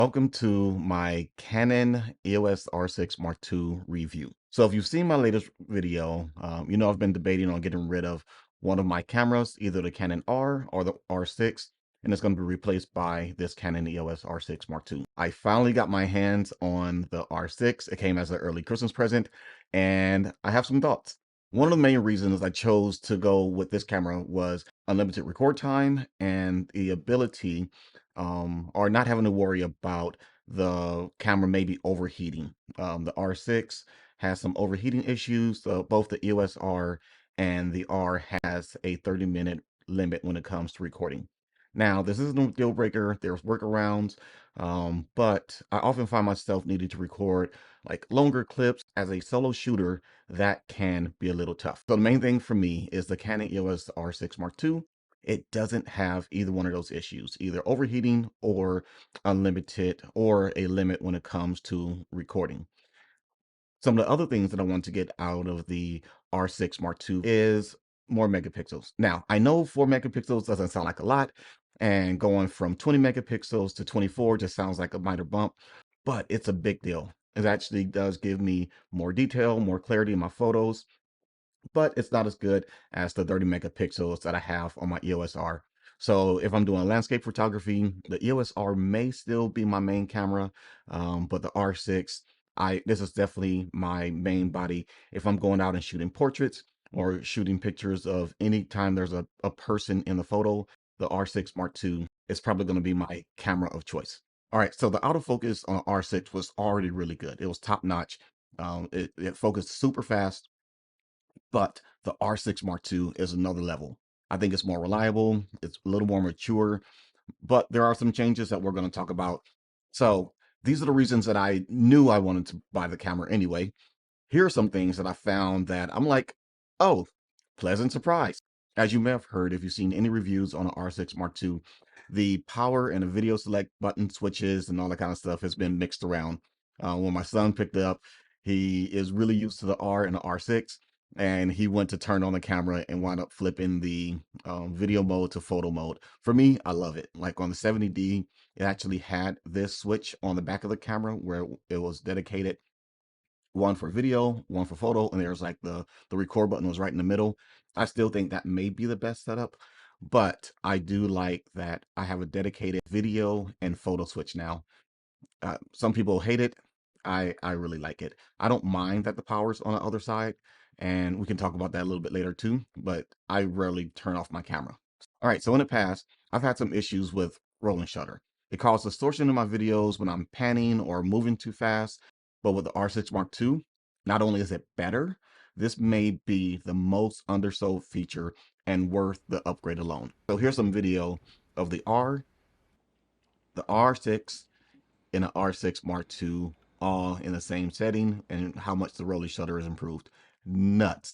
Welcome to my Canon EOS R6 Mark II review. So if you've seen my latest video, you know I've been debating on getting rid of one of my cameras, either the Canon R or the R6, and it's going to be replaced by this Canon EOS R6 Mark II. I finally got my hands on the R6. It came as an early Christmas present, and I have some thoughts. One of the main reasons I chose to go with this camera was unlimited record time and the ability or not having to worry about the camera maybe overheating. The R6 has some overheating issues. Both the EOS R and the R has a 30-minute limit when it comes to recording. Now, this isn't a deal breaker. There's workarounds, but I often find myself needing to record like longer clips as a solo shooter. That can be a little tough. So the main thing for me is the Canon EOS R6 Mark II. It doesn't have either one of those issues, either overheating or unlimited or a limit when it comes to recording. Some of the other things that I want to get out of the R6 Mark II is more megapixels. Now, I know 4 megapixels doesn't sound like a lot, and going from 20 megapixels to 24 just sounds like a minor bump, but it's a big deal. It actually does give me more detail, more clarity in my photos, but it's not as good as the 30 megapixels that I have on my EOS R. So if I'm doing landscape photography, the EOS R may still be my main camera, but the R6, this is definitely my main body. If I'm going out and shooting portraits or shooting pictures of any time there's a person in the photo, the R6 Mark II is probably going to be my camera of choice. All right, so the autofocus on R6 was already really good. It was top notch. It focused super fast, but the R6 Mark II is another level. I think it's more reliable, it's a little more mature, but there are some changes that we're going to talk about. So these are the reasons that I knew I wanted to buy the camera anyway. Here are some things that I found that I'm like, oh, pleasant surprise. As you may have heard, if you've seen any reviews on an R6 Mark II, the power and the video select button switches and all that kind of stuff has been mixed around. When my son picked it up, he is really used to the R and the R6, and he went to turn on the camera and wound up flipping the video mode to photo mode. For me, I love it. Like on the 70D, it actually had this switch on the back of the camera where it was dedicated, one for video, one for photo, and there's like the record button was right in the middle. I still think that may be the best setup, but I do like that I have a dedicated video and photo switch now. Some people hate it. I really like it. I don't mind that the power's on the other side, and we can talk about that a little bit later too, but I rarely turn off my camera. All right, so in the past, I've had some issues with rolling shutter. It causes distortion in my videos when I'm panning or moving too fast. But with the R6 Mark II, not only is it better, this may be the most undersold feature and worth the upgrade alone. So here's some video of the R6, and the R6 Mark II all in the same setting and how much the rolling shutter is improved. Nuts.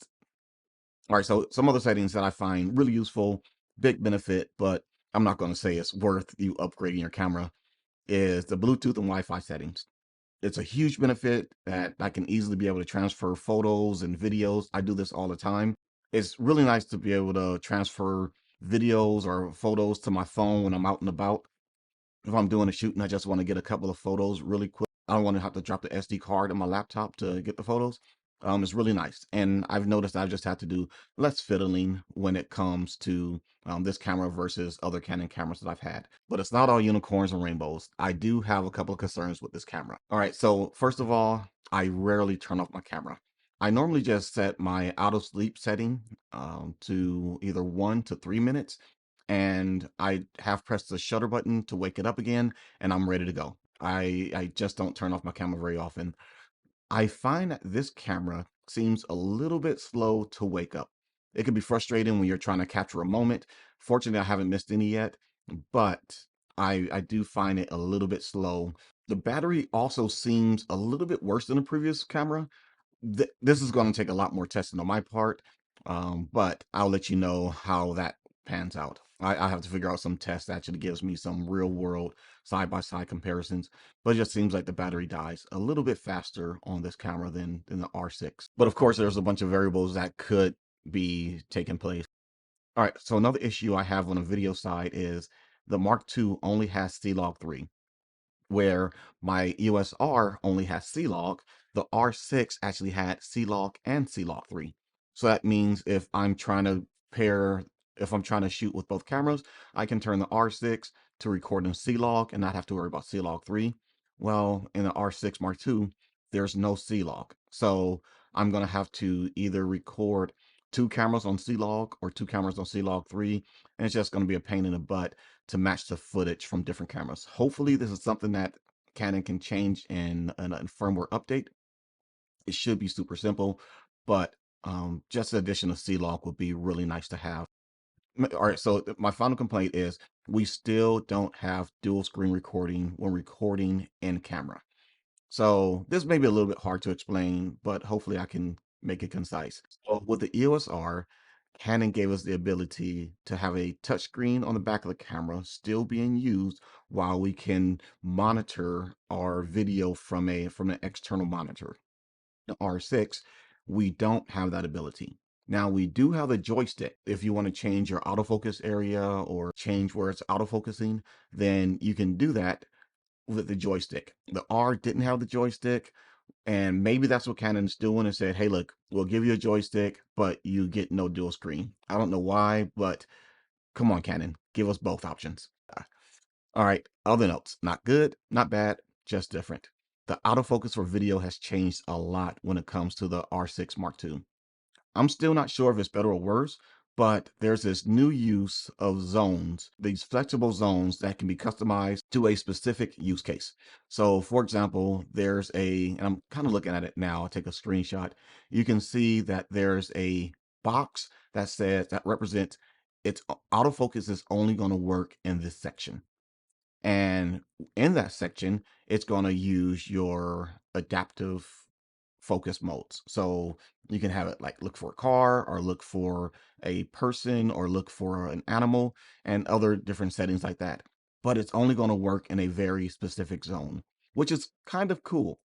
All right, so some other settings that I find really useful, big benefit, but I'm not going to say it's worth you upgrading your camera, is the Bluetooth and Wi-Fi settings. It's a huge benefit that I can easily be able to transfer photos and videos. I do this all the time. It's really nice to be able to transfer videos or photos to my phone when I'm out and about. If I'm doing a shoot and I just want to get a couple of photos really quick, I don't want to have to drop the SD card on my laptop to get the photos. It's really nice. And I've noticed I've just had to do less fiddling when it comes to this camera versus other Canon cameras that I've had. But it's not all unicorns and rainbows. I do have a couple of concerns with this camera. All right, so first of all, I rarely turn off my camera. I normally just set my auto sleep setting to either 1 to 3 minutes, and I have pressed the shutter button to wake it up again, and I'm ready to go. I just don't turn off my camera very often. I find that this camera seems a little bit slow to wake up. It can be frustrating when you're trying to capture a moment. Fortunately, I haven't missed any yet, but I do find it a little bit slow. The battery also seems a little bit worse than the previous camera. This is going to take a lot more testing on my part, but I'll let you know how that pans out. I have to figure out some tests that actually gives me some real world side-by-side comparisons, but it just seems like the battery dies a little bit faster on this camera than the R6. But of course, there's a bunch of variables that could be taking place. All right, so another issue I have on the video side is the Mark II only has C-Log 3. where my EOS R only has C-Log, the R6 actually had C-Log and C-Log 3. So that means if I'm trying to shoot with both cameras, I can turn the R6 to record in C-Log and not have to worry about C-Log 3. Well, in the R6 Mark II, there's no C-Log. So I'm going to have to either record two cameras on C-Log or two cameras on C-Log 3, and it's just going to be a pain in the butt to match the footage from different cameras. Hopefully, this is something that Canon can change in a firmware update. It should be super simple, but just the addition of C-Log would be really nice to have. All right, so my final complaint is we still don't have dual screen recording when recording in camera. So this may be a little bit hard to explain, but hopefully I can make it concise. So with the EOS R, Canon gave us the ability to have a touchscreen on the back of the camera still being used while we can monitor our video from an external monitor. The R6, we don't have that ability. Now we do have the joystick. If you want to change your autofocus area or change where it's autofocusing, then you can do that with the joystick. The R didn't have the joystick, and maybe that's what Canon's doing and said, hey, look, we'll give you a joystick, but you get no dual screen. I don't know why, but come on, Canon, give us both options. All right, other notes, not good, not bad, just different. The autofocus for video has changed a lot when it comes to the R6 Mark II. I'm still not sure if it's better or worse, but there's this new use of zones, these flexible zones that can be customized to a specific use case. So for example, and I'm kind of looking at it now, I'll take a screenshot. You can see that there's a box that represents its autofocus is only going to work in this section. And in that section, it's going to use your adaptive focus modes. So you can have it like look for a car or look for a person or look for an animal and other different settings like that. But it's only going to work in a very specific zone, which is kind of cool.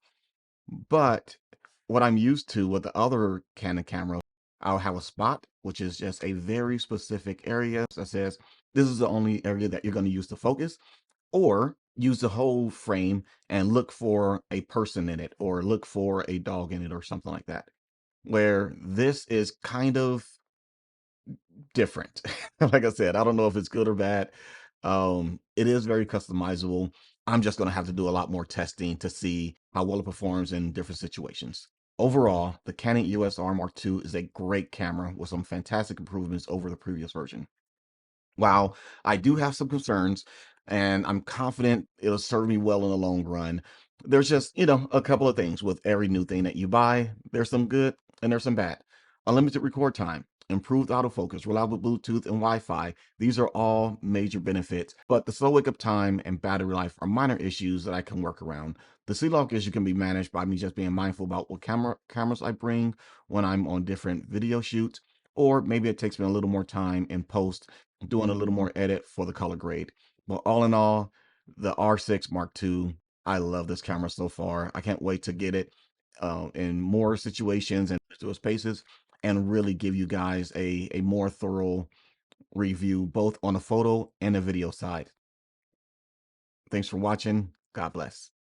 But what I'm used to with the other Canon camera, I'll have a spot, which is just a very specific area that says this is the only area that you're going to use to focus, or use the whole frame and look for a person in it or look for a dog in it or something like that. Where this is kind of different. Like I said, I don't know if it's good or bad. It is very customizable. I'm just going to have to do a lot more testing to see how well it performs in different situations. Overall, the Canon EOS R Mark II is a great camera with some fantastic improvements over the previous version. While I do have some concerns, and I'm confident it'll serve me well in the long run, there's just, a couple of things with every new thing that you buy. There's some good and there's some bad. Unlimited record time, improved autofocus, reliable Bluetooth and Wi-Fi. These are all major benefits, but the slow wake up time and battery life are minor issues that I can work around. The C-Log issue can be managed by me just being mindful about what cameras I bring when I'm on different video shoots, or maybe it takes me a little more time in post doing a little more edit for the color grade. But all in all, the R6 Mark II, I love this camera so far. I can't wait to get it in more situations and those spaces and really give you guys a more thorough review, both on the photo and the video side. Thanks for watching. God bless.